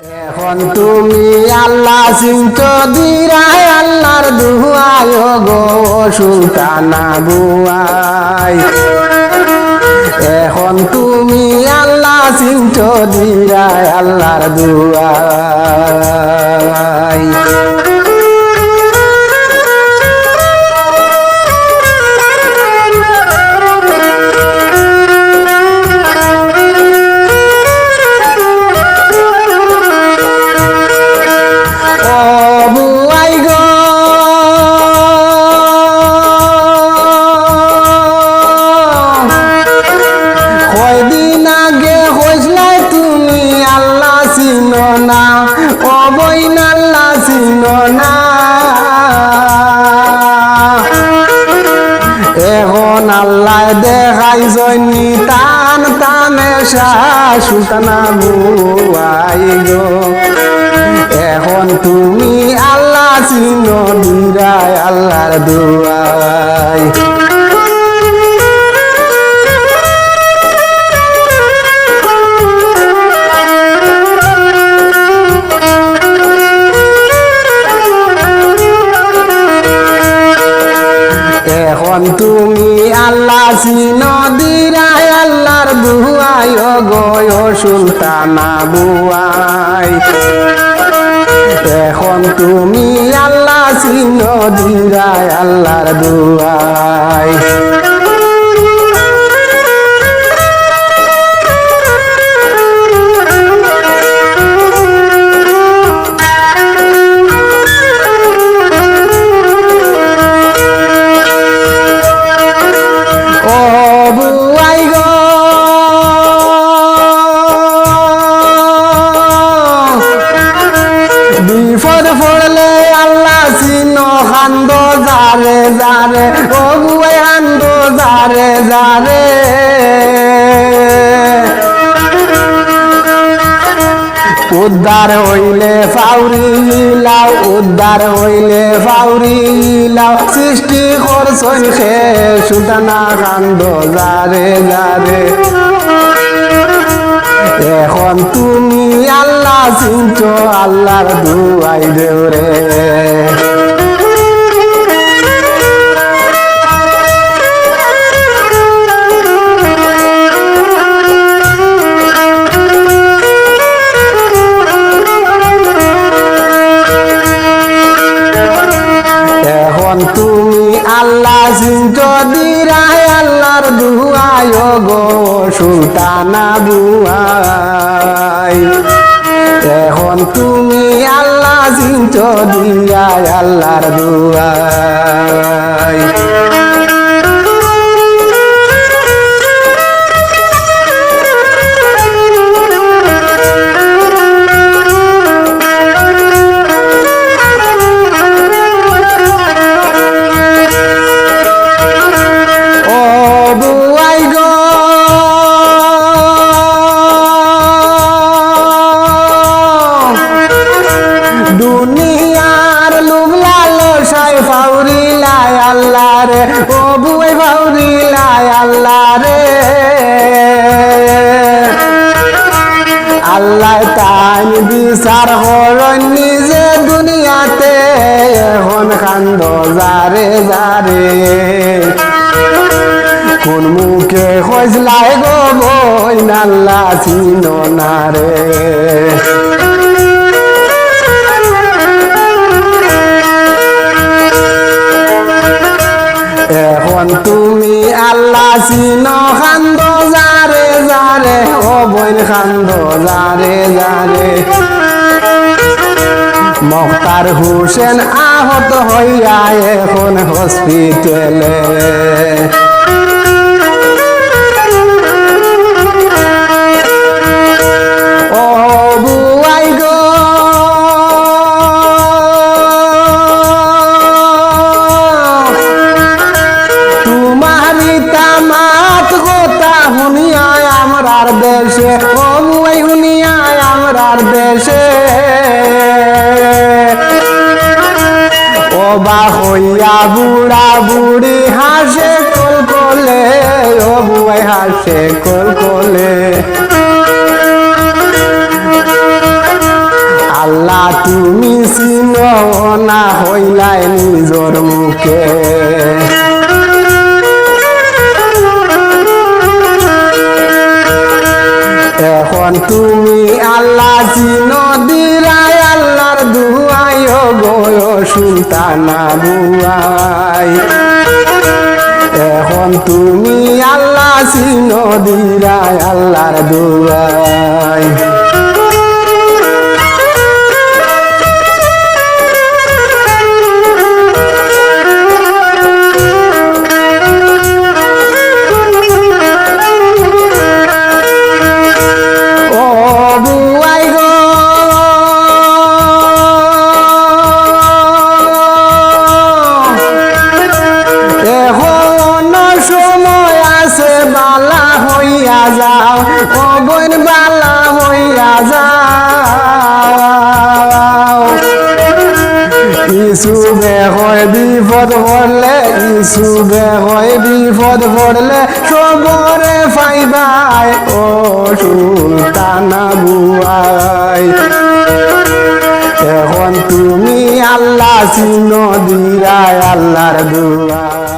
এখন তুমি আল্লাহ চিন্ত দিরাই আল্লাহর দুয়ায় গো সুলতানা বুয়াই। এখন তুমি আল্লাহ চিন্ত দিরাই আল্লাহর দুয়াই। এখন আল্লাহ দেখাই জনি টান টানে সুলতানা বুয়াই গো। এখন তুমি আল্লাহ চিন দিরাই আল্লাহর দুয়াই। এখন তুমি আল্লাহ চিন দিরাই আল্লাহর দুয়াই গো সুলতানা বুয়াই। এখন তুমি আল্লাহ চিন দিরাই আল্লাহর দুয়াই। বিপদ পড়লে আল্লাহ চিন খান্দ যারে যারে ও বুয়াই খান্দ যারে যারে। উদ্ধার হইলে ফাউরি লাও উদ্ধার হইলে ফাউরি লাও সৃষ্টি করছই সে সুলতানা খান্দ যারে যারে। এখন তুমি আল্লাহ চিন্ত আল্লাহর দুয়াই দেওরে। এখন তুমি আল্লাহ চিন্ত দিরাই আল্লাহর দুয়াই গো সুলতানা বুয়াই। এখন তুমি আল্লাহ চিন্ত দিরাই আল্লাহর দুয়াই। দুনিয়ার লোভ লালসায় ফাউরি লাই আল্লাহ রে ও বুয়াই ফাউরি লাই আল্লাহ রে। আল্লাহ তাই বিচার হরণ নিজে দুনিয়াতে। এখন কান্দ যারে যারে কোন মুখে খোঁজলাই গো বই আল্লাহ চিন না রে। এখন তুমি আল্লাহ চিন খান্দ যারে যারে ও বইন খান্দ যারে যারে। মুখতার হোসেন আহত হইয়া এখন হসপিটালে। ও বুয়াই গো আমরার দেশে ও বুয়াই হুনিয়া আমরার দেশে। ও বা হইয়া বুড়া বুড়ি হাসে কল কলে ও বুয়াই হাসে কল কলে। আল্লাহ তুমি চিনো না হইলাই নিজর মুখে এখন তুমি আল্লাহ চিনো দিলাই আল্লাহর দুয়াই ও গয় সুলতানা বুয়াই এখন তুমি আল্লাহ চিনো দিলাই আল্লাহর দুয়াই যাও ও বোন বালা হইয়া যাও ইসুবে হয় বিপদ পড়লে ইসুবে হয় বিপদ পড়লে সবরে ফাইবাই ও সুলতানা বুয়াই এখন তুমি আল্লাহ চিনো দিরাই আল্লাহর দুয়াই